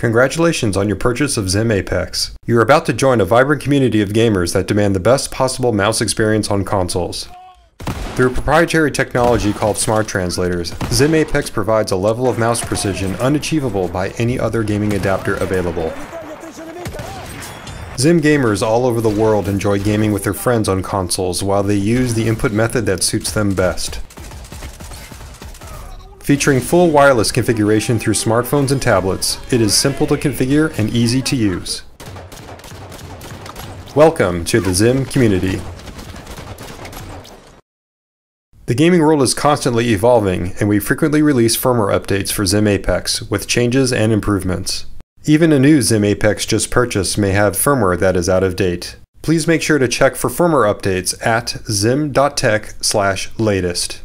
Congratulations on your purchase of XIM APEX. You are about to join a vibrant community of gamers that demand the best possible mouse experience on consoles. Through proprietary technology called Smart Translators, XIM APEX provides a level of mouse precision unachievable by any other gaming adapter available. XIM gamers all over the world enjoy gaming with their friends on consoles while they use the input method that suits them best. Featuring full wireless configuration through smartphones and tablets, it is simple to configure and easy to use. Welcome to the XIM community. The gaming world is constantly evolving, and we frequently release firmware updates for XIM APEX with changes and improvements. Even a new XIM APEX just purchased may have firmware that is out of date. Please make sure to check for firmware updates at xim.tech/latest.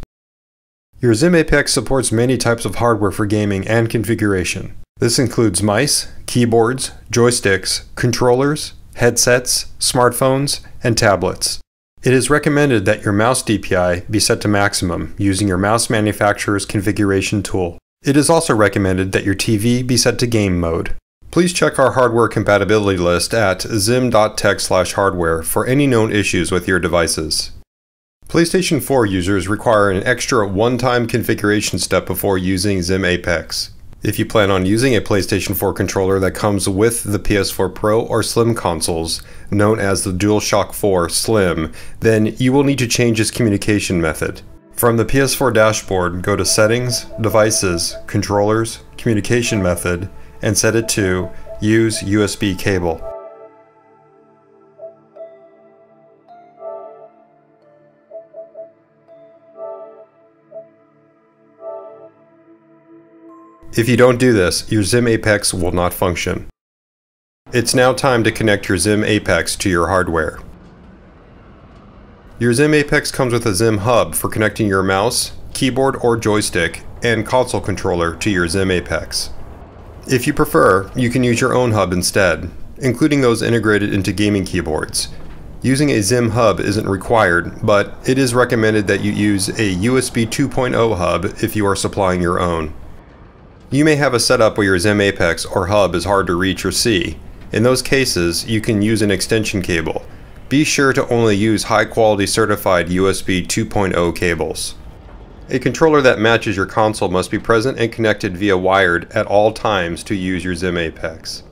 Your XIM APEX supports many types of hardware for gaming and configuration. This includes mice, keyboards, joysticks, controllers, headsets, smartphones, and tablets. It is recommended that your mouse DPI be set to maximum using your mouse manufacturer's configuration tool. It is also recommended that your TV be set to game mode. Please check our hardware compatibility list at xim.tech/hardware for any known issues with your devices. PlayStation 4 users require an extra one-time configuration step before using XIM APEX. If you plan on using a PlayStation 4 controller that comes with the PS4 Pro or Slim consoles, known as the DualShock 4 Slim, then you will need to change its communication method. From the PS4 dashboard, go to Settings, Devices, Controllers, Communication Method, and set it to Use USB Cable. If you don't do this, your XIM APEX will not function. It's now time to connect your XIM APEX to your hardware. Your XIM APEX comes with a XIM hub for connecting your mouse, keyboard or joystick, and console controller to your XIM APEX. If you prefer, you can use your own hub instead, including those integrated into gaming keyboards. Using a XIM hub isn't required, but it is recommended that you use a USB 2.0 hub if you are supplying your own. You may have a setup where your XIM APEX or hub is hard to reach or see. In those cases, you can use an extension cable. Be sure to only use high-quality certified USB 2.0 cables. A controller that matches your console must be present and connected via wired at all times to use your XIM APEX.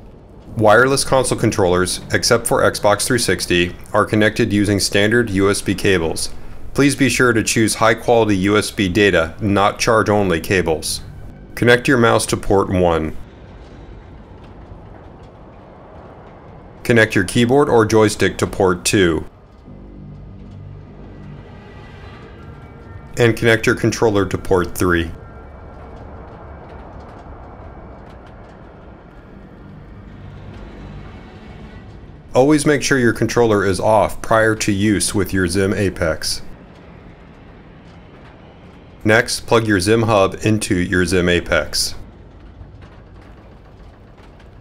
Wireless console controllers, except for Xbox 360, are connected using standard USB cables. Please be sure to choose high-quality USB data, not charge-only cables. Connect your mouse to port 1. Connect your keyboard or joystick to port 2. And connect your controller to port 3. Always make sure your controller is off prior to use with your XIM APEX. Next, plug your XIM hub into your XIM APEX.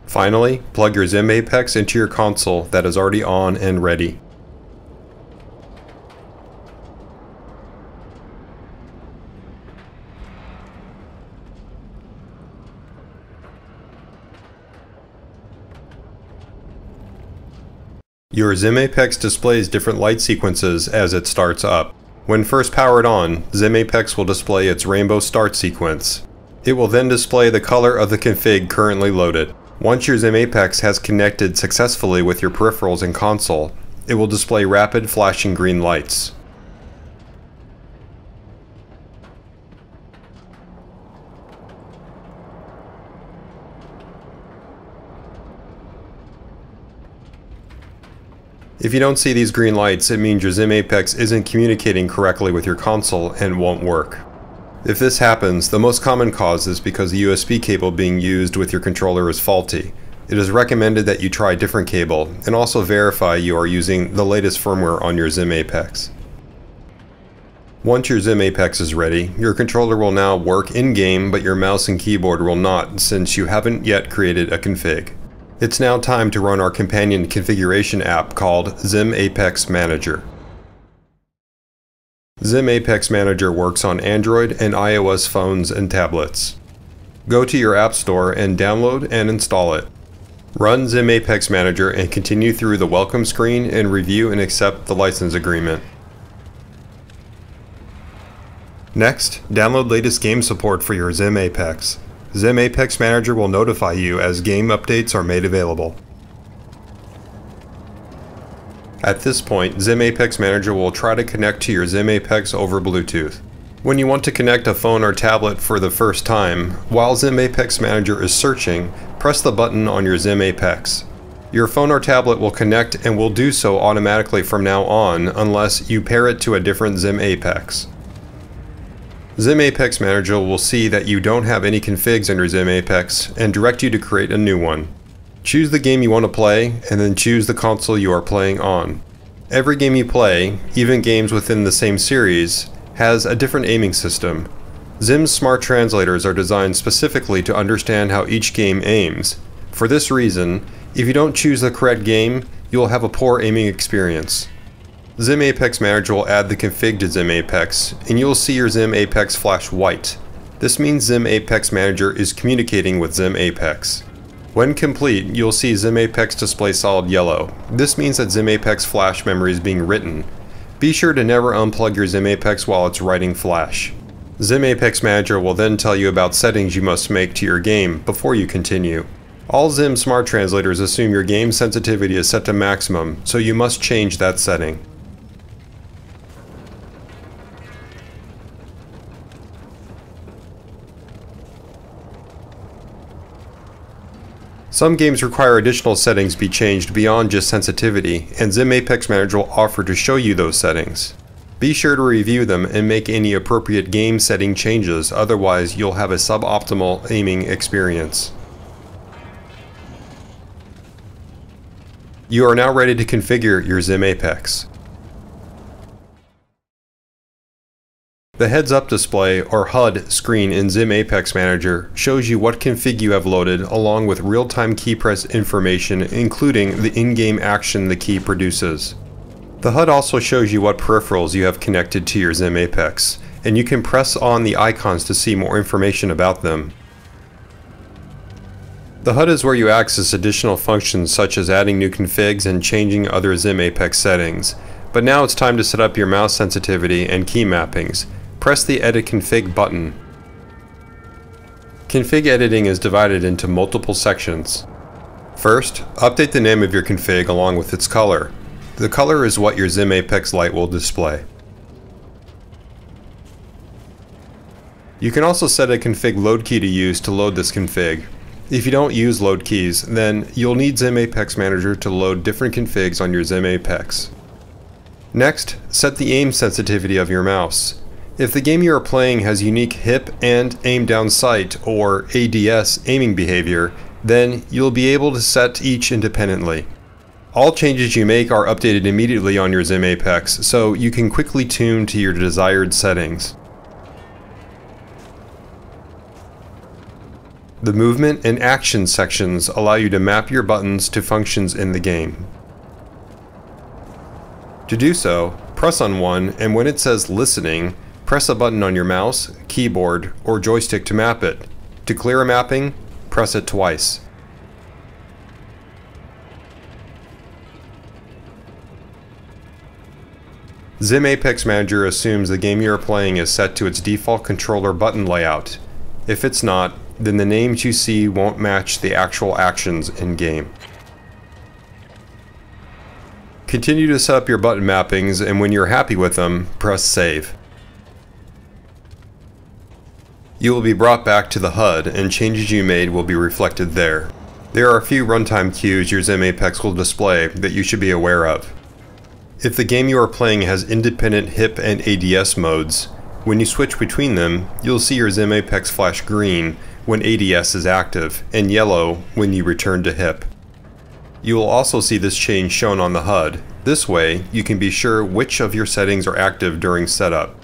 Finally, plug your XIM APEX into your console that is already on and ready. Your XIM APEX displays different light sequences as it starts up. When first powered on, XIM APEX will display its rainbow start sequence. It will then display the color of the config currently loaded. Once your XIM APEX has connected successfully with your peripherals and console, it will display rapid flashing green lights. If you don't see these green lights, it means your XIM APEX isn't communicating correctly with your console and won't work. If this happens, the most common cause is because the USB cable being used with your controller is faulty. It is recommended that you try a different cable, and also verify you are using the latest firmware on your XIM APEX. Once your XIM APEX is ready, your controller will now work in-game, but your mouse and keyboard will not, since you haven't yet created a config. It's now time to run our companion configuration app called XIM APEX Manager. XIM APEX Manager works on Android and iOS phones and tablets. Go to your App Store and download and install it. Run XIM APEX Manager and continue through the welcome screen and review and accept the license agreement. Next, download latest game support for your XIM APEX. XIM APEX Manager will notify you as game updates are made available. At this point, XIM APEX Manager will try to connect to your XIM APEX over Bluetooth. When you want to connect a phone or tablet for the first time, while XIM APEX Manager is searching, press the button on your XIM APEX. Your phone or tablet will connect and will do so automatically from now on unless you pair it to a different XIM APEX. XIM APEX Manager will see that you don't have any configs under XIM APEX and direct you to create a new one. Choose the game you want to play and then choose the console you are playing on. Every game you play, even games within the same series, has a different aiming system. XIM's smart translators are designed specifically to understand how each game aims. For this reason, if you don't choose the correct game, you'll have a poor aiming experience. XIM APEX Manager will add the config to XIM APEX, and you'll see your XIM APEX flash white. This means XIM APEX Manager is communicating with XIM APEX. When complete, you'll see XIM APEX display solid yellow. This means that XIM APEX flash memory is being written. Be sure to never unplug your XIM APEX while it's writing flash. XIM APEX Manager will then tell you about settings you must make to your game before you continue. All XIM smart translators assume your game sensitivity is set to maximum, so you must change that setting. Some games require additional settings be changed beyond just sensitivity, and XIM APEX Manager will offer to show you those settings. Be sure to review them and make any appropriate game setting changes, otherwise you'll have a suboptimal aiming experience. You are now ready to configure your XIM APEX. The heads-up display, or HUD, screen in XIM APEX Manager shows you what config you have loaded along with real-time key press information, including the in-game action the key produces. The HUD also shows you what peripherals you have connected to your XIM APEX, and you can press on the icons to see more information about them. The HUD is where you access additional functions such as adding new configs and changing other XIM APEX settings. But now it's time to set up your mouse sensitivity and key mappings. Press the Edit Config button. Config editing is divided into multiple sections. First, update the name of your config along with its color. The color is what your XIM APEX light will display. You can also set a config load key to use to load this config. If you don't use load keys, then you'll need XIM APEX Manager to load different configs on your XIM APEX. Next, set the aim sensitivity of your mouse. If the game you are playing has unique hip and aim down sight or ADS aiming behavior, then you'll be able to set each independently. All changes you make are updated immediately on your XIM APEX, so you can quickly tune to your desired settings. The movement and action sections allow you to map your buttons to functions in the game. To do so, press on one, and when it says Listening, press a button on your mouse, keyboard, or joystick to map it. To clear a mapping, press it twice. XIM APEX Manager assumes the game you are playing is set to its default controller button layout. If it's not, then the names you see won't match the actual actions in-game. Continue to set up your button mappings, and when you're happy with them, press Save. You will be brought back to the HUD, and changes you made will be reflected there. There are a few runtime cues your XIM APEX will display that you should be aware of. If the game you are playing has independent HIP and ADS modes, when you switch between them, you'll see your XIM APEX flash green when ADS is active, and yellow when you return to HIP. You will also see this change shown on the HUD. This way, you can be sure which of your settings are active during setup.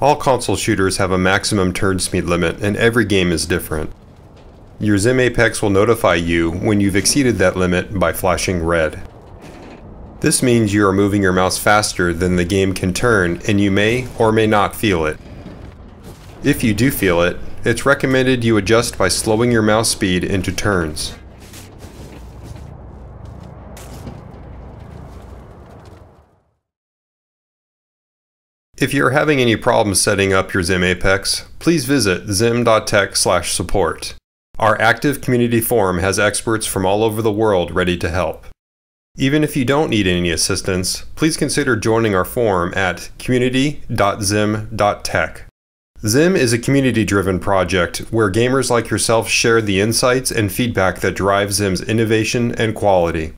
All console shooters have a maximum turn speed limit, and every game is different. Your XIM APEX will notify you when you've exceeded that limit by flashing red. This means you are moving your mouse faster than the game can turn, and you may or may not feel it. If you do feel it, It's recommended you adjust by slowing your mouse speed into turns. If you're having any problems setting up your XIM APEX, please visit xim.tech/support. Our active community forum has experts from all over the world ready to help. Even if you don't need any assistance, please consider joining our forum at community.xim.tech. XIM is a community-driven project where gamers like yourself share the insights and feedback that drive XIM's innovation and quality.